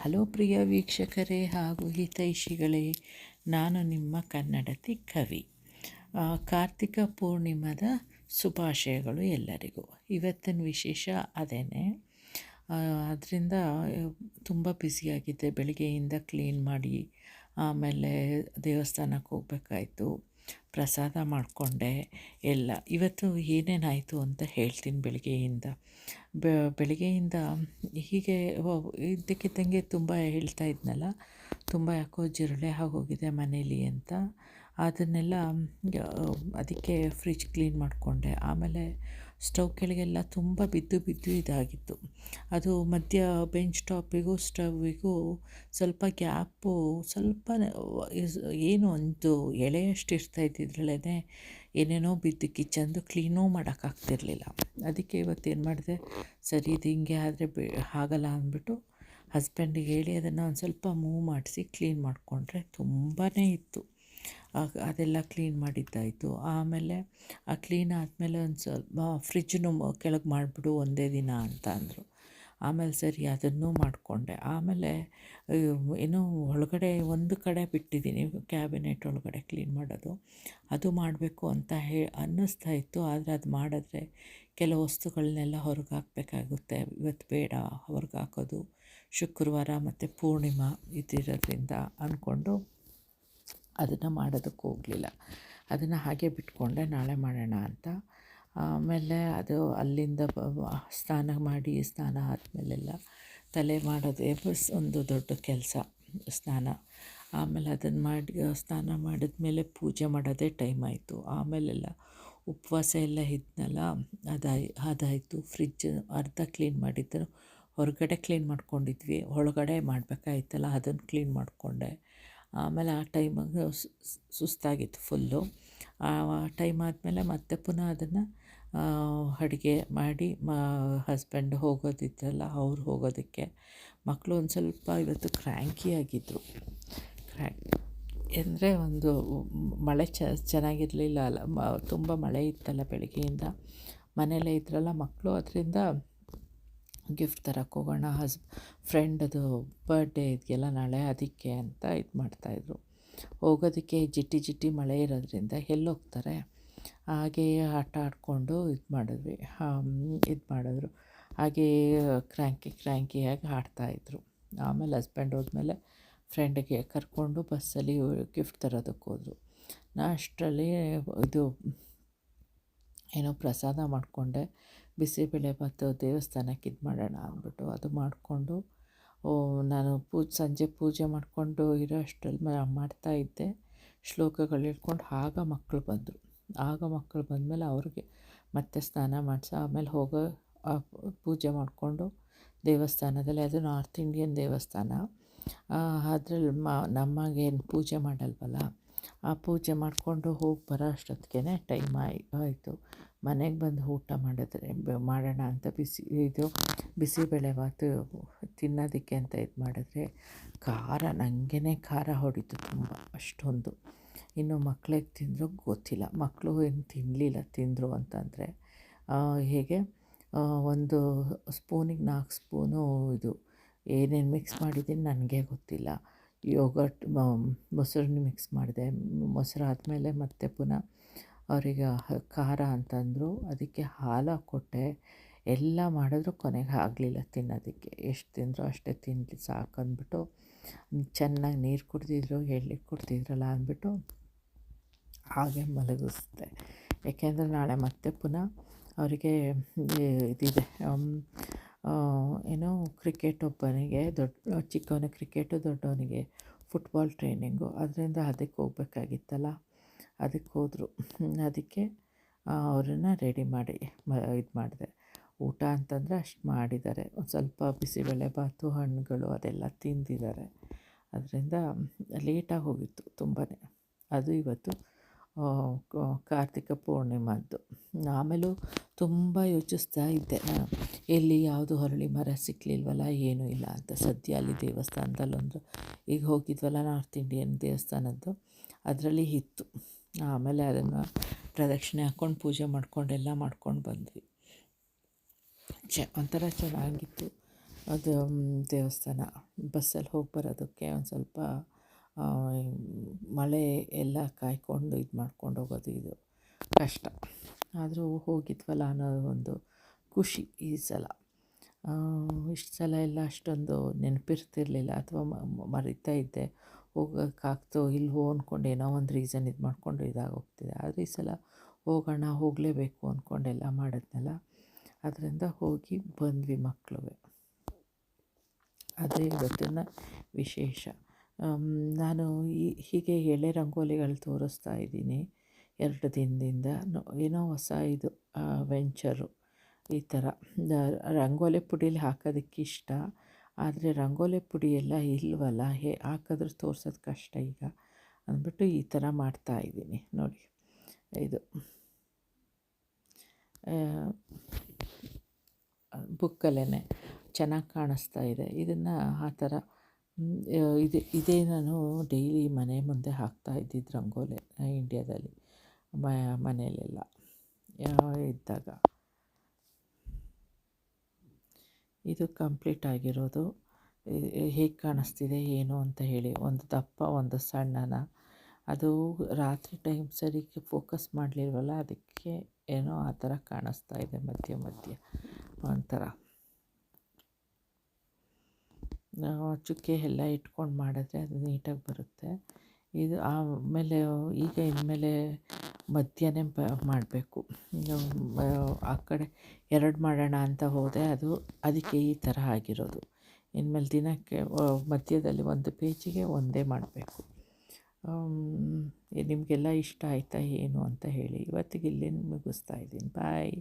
Hello ಪ್ರಿಯ ವೀಕ್ಷಕರೇ ಹಾಗೂ ಹಿತೈಷಿಗಳೇ, ನಾನು ನಿಮ್ಮ ಕನ್ನಡತಿ ಕವಿ. ಕಾರ್ತಿಕ ಪೂರ್ಣಿಮಾದ ಶುಭಾಶಯಗಳು ಎಲ್ಲರಿಗೂ. ಇವತ್ತಿನ ವಿಶೇಷ ಅದೇನೆ. ಅದರಿಂದ ತುಂಬ ಬ್ಯುಸಿಯಾಗಿದ್ದೆ. ಬೆಳಿಗ್ಗೆಯಿಂದ ಕ್ಲೀನ್ ಮಾಡಿ ಆಮೇಲೆ ದೇವಸ್ಥಾನಕ್ಕೆ ಹೋಗ್ಬೇಕಾಯ್ತು, ಪ್ರಸಾದ ಮಾಡಿಕೊಂಡೆ ಎಲ್ಲ. ಇವತ್ತು ಏನೇನಾಯಿತು ಅಂತ ಹೇಳ್ತೀನಿ. ಬೆಳಿಗ್ಗೆಯಿಂದ ಹೀಗೆ ಇದ್ದಕ್ಕಿದ್ದಂಗೆ ತುಂಬ ಹೇಳ್ತಾ ಇದ್ನಲ್ಲ, ತುಂಬ ಯಾಕೋ ಜಿರಳೆ ಆಗೋಗಿದೆ ಮನೇಲಿ ಅಂತ. ಅದನ್ನೆಲ್ಲ ಅದಕ್ಕೆ ಫ್ರಿಜ್ ಕ್ಲೀನ್ ಮಾಡಿಕೊಂಡೆ. ಆಮೇಲೆ ಸ್ಟವ್ ಕೆಳಗೆಲ್ಲ ತುಂಬ ಬಿದ್ದು ಇದಾಗಿತ್ತು. ಅದು ಮಧ್ಯ ಬೆಂಚ್ ಟಾಪಿಗೂ ಸ್ಟವ್ವಿಗೂ ಸ್ವಲ್ಪ ಗ್ಯಾಪು, ಸ್ವಲ್ಪ ಏನು ಒಂದು ಎಳೆಯಷ್ಟು ಇರ್ತಾ ಇದ್ದಿದ್ರಲ್ಲೇ ಏನೇನೋ ಬಿದ್ದು ಕಿಚನ್ದು ಕ್ಲೀನೂ ಮಾಡೋಕ್ಕಾಗ್ತಿರ್ಲಿಲ್ಲ. ಅದಕ್ಕೆ ಇವತ್ತೇನು ಮಾಡಿದೆ, ಸರಿ ಇದು ಹಿಂಗೆ ಆದರೆ ಆಗಲ್ಲ ಅಂದ್ಬಿಟ್ಟು ಹಸ್ಬೆಂಡಿಗೆ ಹೇಳಿ ಅದನ್ನು ಒಂದು ಸ್ವಲ್ಪ ಮೂವ್ ಮಾಡಿಸಿ ಕ್ಲೀನ್ ಮಾಡಿಕೊಂಡ್ರೆ ತುಂಬಾ ಇತ್ತು. ಅದೆಲ್ಲ ಕ್ಲೀನ್ ಮಾಡಿದ್ದಾಯಿತು. ಆಮೇಲೆ ಆ ಕ್ಲೀನ್ ಆದಮೇಲೆ ಒಂದು ಸ್ವಲ್ಪ ಫ್ರಿಜ್ಜನ್ನು ಕೆಳಗೆ ಮಾಡಿಬಿಡು ಒಂದೇ ದಿನ ಅಂತ ಅಂದರು. ಆಮೇಲೆ ಸರಿ ಅದನ್ನೂ ಮಾಡಿಕೊಂಡೆ. ಆಮೇಲೆ ಏನೋ ಒಳಗಡೆ ಒಂದು ಕಡೆ ಬಿಟ್ಟಿದ್ದೀನಿ, ಕ್ಯಾಬಿನೆಟ್ ಒಳಗಡೆ ಕ್ಲೀನ್ ಮಾಡೋದು, ಅದು ಮಾಡಬೇಕು ಅಂತ ಅನ್ನಿಸ್ತಾ ಇತ್ತು. ಆದರೆ ಅದು ಮಾಡಿದ್ರೆ ಕೆಲವು ವಸ್ತುಗಳನ್ನೆಲ್ಲ ಹೊರಗೆ ಹಾಕಬೇಕಾಗುತ್ತೆ. ಇವತ್ತು ಬೇಡ ಹೊರಗೆ ಹಾಕೋದು, ಶುಕ್ರವಾರ ಮತ್ತು ಪೂರ್ಣಿಮಾ ಇದ್ದಿರೋದ್ರಿಂದ ಅಂದ್ಕೊಂಡು ಅದನ್ನು ಮಾಡೋದಕ್ಕೆ ಹೋಗಲಿಲ್ಲ. ಅದನ್ನು ಹಾಗೆ ಬಿಟ್ಕೊಂಡೆ, ನಾಳೆ ಮಾಡೋಣ ಅಂತ. ಆಮೇಲೆ ಅದು ಅಲ್ಲಿಂದ ಸ್ನಾನ ಆದಮೇಲೆಲ್ಲ ತಲೆ ಮಾಡೋದೇ ಒಂದು ದೊಡ್ಡ ಕೆಲಸ, ಸ್ನಾನ. ಆಮೇಲೆ ಅದನ್ನು ಮಾಡಿ ಸ್ನಾನ ಮಾಡಿದ್ಮೇಲೆ ಪೂಜೆ ಮಾಡೋದೇ ಟೈಮ್ ಆಯಿತು. ಆಮೇಲೆಲ್ಲ ಉಪವಾಸ ಎಲ್ಲ ಇದ್ನಲ್ಲ, ಅದಾಯಿತು. ಫ್ರಿಜ್ ಅರ್ಧ ಕ್ಲೀನ್ ಮಾಡಿದ್ದರು, ಹೊರಗಡೆ ಕ್ಲೀನ್ ಮಾಡ್ಕೊಂಡಿದ್ವಿ, ಒಳಗಡೆ ಮಾಡಬೇಕಾಯ್ತಲ್ಲ ಅದನ್ನು ಕ್ಲೀನ್ ಮಾಡಿಕೊಂಡೆ. ಆಮೇಲೆ ಆ ಟೈಮಿಗೆ ಸುಸ್ತಾಗಿತ್ತು ಫುಲ್ಲು. ಆ ಟೈಮ್ ಆದಮೇಲೆ ಮತ್ತೆ ಪುನಃ ಅದನ್ನು ಅಡುಗೆ ಮಾಡಿ ಹಸ್ಬೆಂಡ್ ಹೋಗೋದಿತ್ತಲ್ಲ, ಅವ್ರು ಹೋಗೋದಕ್ಕೆ. ಮಕ್ಕಳು ಒಂದು ಸ್ವಲ್ಪ ಇವತ್ತು ಕ್ರ್ಯಾಂಕಿ ಆಗಿದ್ದರು. ಅಂದರೆ ಒಂದು ಮಳೆ ಚೆನ್ನಾಗಿರಲಿಲ್ಲ ಅಲ್ಲ, ತುಂಬ ಮಳೆ ಇತ್ತಲ್ಲ ಬೆಳಗ್ಗೆಯಿಂದ. ಮನೆಯಲ್ಲೇ ಇದ್ರಲ್ಲ ಮಕ್ಕಳು, ಅದರಿಂದ ಗಿಫ್ಟ್ ತರಕ್ಕೆ ಹೋಗೋಣ, ಫ್ರೆಂಡದು ಬರ್ಡೇ ಇದೆಯಲ್ಲ ನಾಳೆ, ಅದಕ್ಕೆ ಅಂತ ಇದು ಮಾಡ್ತಾಯಿದ್ರು. ಹೋಗೋದಕ್ಕೆ ಜಿಟ್ಟಿ ಮಳೆ ಇರೋದ್ರಿಂದ ಎಲ್ಲೋಗ್ತಾರೆ. ಹಾಗೆಯೇ ಆಟ ಆಡಿಕೊಂಡು ಇದು ಮಾಡಿದ್ರು. ಹಾಗೆಯೇ ಕ್ರ್ಯಾಂಕಿಯಾಗಿ ಆಡ್ತಾಯಿದ್ರು. ಆಮೇಲೆ ಹಸ್ಬೆಂಡ್ ಹೋದ್ಮೇಲೆ ಫ್ರೆಂಡಿಗೆ ಕರ್ಕೊಂಡು ಬಸ್ಸಲ್ಲಿ ಗಿಫ್ಟ್ ತರೋದಕ್ಕೆ ಹೋದರು. ನಾ ಅಷ್ಟರಲ್ಲಿ ಇದು ಏನೋ ಪ್ರಸಾದ ಮಾಡಿಕೊಂಡೆ, ಬಿಸಿಬೇಳೆಭಾತು ದೇವಸ್ಥಾನಕ್ಕೆ ಇದು ಮಾಡೋಣ ಅಂದ್ಬಿಟ್ಟು ಅದು ಮಾಡಿಕೊಂಡು ನಾನು ಸಂಜೆ ಪೂಜೆ ಮಾಡಿಕೊಂಡು ಇರೋ ಅಷ್ಟರಲ್ಲಿ ಮಾಡ್ತಾಯಿದ್ದೆ. ಶ್ಲೋಕಗಳು ಹೇಳ್ಕೊಂಡು ಆಗ ಮಕ್ಕಳು ಬಂದಮೇಲೆ ಅವ್ರಿಗೆ ಮತ್ತೆ ಸ್ನಾನ ಮಾಡಿಸಿ ಆಮೇಲೆ ಪೂಜೆ ಮಾಡಿಕೊಂಡು ದೇವಸ್ಥಾನದಲ್ಲಿ, ಅದು ನಾರ್ತ್ ಇಂಡಿಯನ್ ದೇವಸ್ಥಾನ, ಅದ್ರಲ್ಲಿ ನಮಗೇನು ಪೂಜೆ ಮಾಡಲ್ವಲ್ಲ, ಆ ಪೂಜೆ ಮಾಡಿಕೊಂಡು ಹೋಗಿ ಬರೋ ಅಷ್ಟೊತ್ತಿಗೆ ಟೈಮ್ ಆಯಿತು. ಮನೆಗೆ ಬಂದು ಊಟ ಮಾಡೋಣ ಅಂತ ಬಿಸಿಬೇಳೆಭಾತು ತಿನ್ನೋದಕ್ಕೆ ಅಂತ ಇದು ಮಾಡಿದ್ರೆ ನನಗೇ ಖಾರ ಹೊಡಿತು ತುಂಬ, ಅಷ್ಟೊಂದು. ಇನ್ನು ಮಕ್ಕಳಿಗೆ ತಿಂದರೂ ಗೊತ್ತಿಲ್ಲ, ಮಕ್ಕಳು ಏನು ತಿನ್ನಲಿಲ್ಲ. ತಿಂದರು ಅಂತಂದರೆ ಹೇಗೆ ಒಂದು ಸ್ಪೂನಿಗೆ 4 ಸ್ಪೂನು ಇದು ಏನೇನು ಮಿಕ್ಸ್ ಮಾಡಿದ್ದೀನಿ ನನಗೆ ಗೊತ್ತಿಲ್ಲ. ಯೋಗರ್ಟ್ ಮೊಸರನ್ನ ಮಿಕ್ಸ್ ಮಾಡಿದೆ. ಮೊಸರು ಆದಮೇಲೆ ಮತ್ತೆ ಪುನಃ ಅವರಿಗೆ ಖಾರ ಅಂತಂದರು, ಅದಕ್ಕೆ ಹಾಲು ಕೊಟ್ಟೆ. ಎಲ್ಲ ಮಾಡಿದ್ರು ಕೊನೆಗೆ ಆಗಲಿಲ್ಲ ತಿನ್ನೋದಕ್ಕೆ. ಎಷ್ಟು ತಿಂದರೂ ಅಷ್ಟೇ ತಿನ್ನಲಿ ಸಾಕಂದ್ಬಿಟ್ಟು ಚೆನ್ನಾಗಿ ನೀರು ಕುಡಿದಿದ್ರು, ಎಳ್ನೀರು ಕುಡ್ತಿದ್ರಲ್ಲ ಅಂದ್ಬಿಟ್ಟು ಹಾಗೆ ಮಲಗಿಸ್ದೆ. ಏಕೆಂದರೆ ನಾಳೆ ಮತ್ತೆ ಪುನಃ ಅವರಿಗೆ ಇದಿದೆ, ಏನೋ ಕ್ರಿಕೆಟ್, ಒಬ್ಬನಿಗೆ ಚಿಕ್ಕವನಿಗೆ ಕ್ರಿಕೆಟು, ದೊಡ್ಡವನಿಗೆ ಫುಟ್ಬಾಲ್ ಟ್ರೈನಿಂಗು. ಅದರಿಂದ ಅದಕ್ಕೆ ಹೋಗ್ಬೇಕಾಗಿತ್ತಲ್ಲ, ಅದಕ್ಕೆ ಹೋದರು. ಅದಕ್ಕೆ ಅವರನ್ನು ರೆಡಿ ಮಾಡಿ ಇದು ಮಾಡಿದೆ. ಊಟ ಅಂತಂದರೆ ಅಷ್ಟು ಮಾಡಿದ್ದಾರೆ. ಒಂದು ಸ್ವಲ್ಪ ಬಿಸಿಬೇಳೆಭಾತು, ಹಣ್ಣುಗಳು ಅದೆಲ್ಲ ತಿಂದಿದ್ದಾರೆ. ಅದರಿಂದ ಲೇಟಾಗಿ ಹೋಗಿತ್ತು ತುಂಬಾ. ಅದು ಇವತ್ತು ಕಾರ್ತಿಕ ಪೂರ್ಣಿಮಾದ್ದು. ಆಮೇಲೂ ತುಂಬ ಯೋಚಿಸ್ತಾ ಇದ್ದೆ, ಎಲ್ಲಿ ಯಾವುದು ಹರಳಿ ಮರ ಸಿಕ್ಕಲಿಲ್ವಲ್ಲ, ಏನೂ ಇಲ್ಲ ಅಂತ. ಸದ್ಯ ಅಲ್ಲಿ ದೇವಸ್ಥಾನದಲ್ಲೊಂದು ಈಗ ಹೋಗಿದ್ವಲ್ಲ ನಾರ್ತ್ ಇಂಡಿಯನ್ ದೇವಸ್ಥಾನದ್ದು, ಅದರಲ್ಲಿ ಇತ್ತು. ಆಮೇಲೆ ಅದನ್ನು ಪ್ರದಕ್ಷಿಣೆ ಹಾಕ್ಕೊಂಡು ಪೂಜೆ ಮಾಡ್ಕೊಂಡು ಎಲ್ಲ ಮಾಡ್ಕೊಂಡು ಬಂದ್ವಿ. ಒಂಥರ ಚೆನ್ನಾಗಿತ್ತು. ಅದು ದೇವಸ್ಥಾನ ಬಸ್ಸಲ್ಲಿ ಹೋಗಿ ಬರೋದಕ್ಕೆ ಒಂದು ಸ್ವಲ್ಪ ಆ, ಮಳೆ ಎಲ್ಲ ಕಾಯ್ಕೊಂಡು ಇದು ಮಾಡ್ಕೊಂಡು ಹೋಗೋದು ಇದು ಕಷ್ಟ. ಆದರೂ ಹೋಗಿದ್ವಲ್ಲ ಅನ್ನೋ ಒಂದು ಖುಷಿ ಈ ಸಲ. ಇಷ್ಟು ಸಲ ಎಲ್ಲ ಅಷ್ಟೊಂದು ನೆನಪಿರ್ತಿರ್ಲಿಲ್ಲ, ಅಥವಾ ಮರಿತಾ ಇದ್ದೆ. ಹೋಗೋಕ್ಕಾಗ್ತೋ ಇಲ್ವೋ ಅಂದ್ಕೊಂಡು ಏನೋ ಒಂದು ರೀಸನ್ ಇದು ಮಾಡಿಕೊಂಡು ಇದಾಗೋಗ್ತಿದೆ. ಆದರೆ ಈ ಸಲ ಹೋಗೋಣ, ಹೋಗಲೇಬೇಕು ಅಂದ್ಕೊಂಡೆಲ್ಲ ಮಾಡಿದ್ನಲ್ಲ, ಅದರಿಂದ ಹೋಗಿ ಬಂದ್ವಿ ಮಕ್ಕಳು. ಅದೇ ಇವತ್ತಿನ ವಿಶೇಷ. ನಾನು ಹೀಗೆ ಎಳೆ ರಂಗೋಲಿಗಳು ತೋರಿಸ್ತಾ ಇದ್ದೀನಿ 2 ದಿನದಿಂದ. ಏನೋ ಹೊಸ ಇದು ವೆಂಚರು ಈ ಥರ. ರಂಗೋಲಿ ಪುಡೀಲಿ ಹಾಕೋದಕ್ಕೆ ಇಷ್ಟ, ಆದರೆ ರಂಗೋಲಿ ಪುಡಿ ಎಲ್ಲ ಇಲ್ವಲ್ಲ, ಹಾಕಿದ್ರೆ ತೋರ್ಸೋದು ಕಷ್ಟ ಈಗ ಅಂದ್ಬಿಟ್ಟು ಈ ಥರ ಮಾಡ್ತಾಯಿದ್ದೀನಿ ನೋಡಿ. ಇದು ಬುಕ್ಕಲ್ಲೇ ಚೆನ್ನಾಗಿ ಕಾಣಿಸ್ತಾ ಇದೆ. ಇದನ್ನು ಆ ಥರ ಇದೇ ನಾನು ಡೈಲಿ ಮನೆ ಮುಂದೆ ಹಾಕ್ತಾ ಇದ್ದಿದ್ದು ರಂಗೋಲಿ ಇಂಡ್ಯಾದಲ್ಲಿ ಮನೆಯಲ್ಲೆಲ್ಲ ಇದ್ದಾಗ. ಇದು ಕಂಪ್ಲೀಟ್ ಆಗಿರೋದು. ಹೇಗೆ ಕಾಣಿಸ್ತಿದೆ ಏನು ಅಂತ ಹೇಳಿ. ಒಂದು ದಪ್ಪ ಒಂದು ಸಣ್ಣನ. ಅದು ರಾತ್ರಿ ಟೈಮ್ ಸರಿಗೆ ಫೋಕಸ್ ಮಾಡಲಿಲ್ವಲ್ಲ, ಅದಕ್ಕೆ ಏನೋ ಆ ಥರ ಕಾಣಿಸ್ತಾ ಇದೆ ಮಧ್ಯ ಮಧ್ಯ ಒಂಥರ. ಚುಕ್ಕೆ ಎಲ್ಲ ಇಟ್ಕೊಂಡು ಮಾಡಿದ್ರೆ ಅದು ನೀಟಾಗಿ ಬರುತ್ತೆ. ಇದು ಆಮೇಲೆ ಈಗ ಇನ್ಮೇಲೆ ಮಧ್ಯನೇ ಮಾಡಬೇಕು. ಆ ಕಡೆ 2 ಮಾಡೋಣ ಅಂತ ಹೋದೆ, ಅದಕ್ಕೆ ಈ ಥರ ಆಗಿರೋದು. ಇನ್ಮೇಲೆ ದಿನಕ್ಕೆ ಮಧ್ಯದಲ್ಲಿ ಒಂದು ಪೇಜಿಗೆ ಒಂದೇ ಮಾಡಬೇಕು. ನಿಮಗೆಲ್ಲ ಇಷ್ಟ ಆಯಿತಾ ಏನು ಅಂತ ಹೇಳಿ. ಇವತ್ತಿಗೆ ಇಲ್ಲೇ ಮುಗಿಸ್ತಾ ಇದ್ದೀನಿ. ಬಾಯ್.